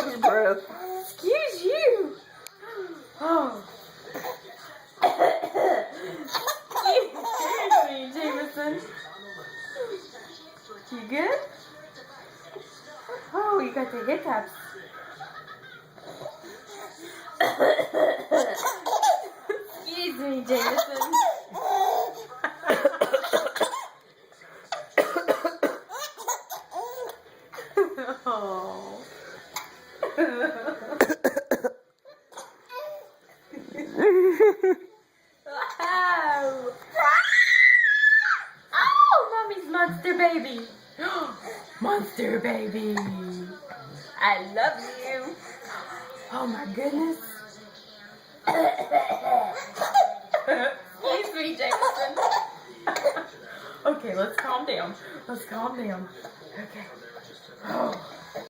his breath. Excuse you. Oh. Excuse me, Jameson. You good? Oh, you got the hiccups. Excuse me, Jameson. Oh. Wow. Oh, mommy's monster baby. Monster baby. I love you. Oh my goodness. Excuse me, Jameson. Okay, let's calm down. Let's calm down. Okay. Oh.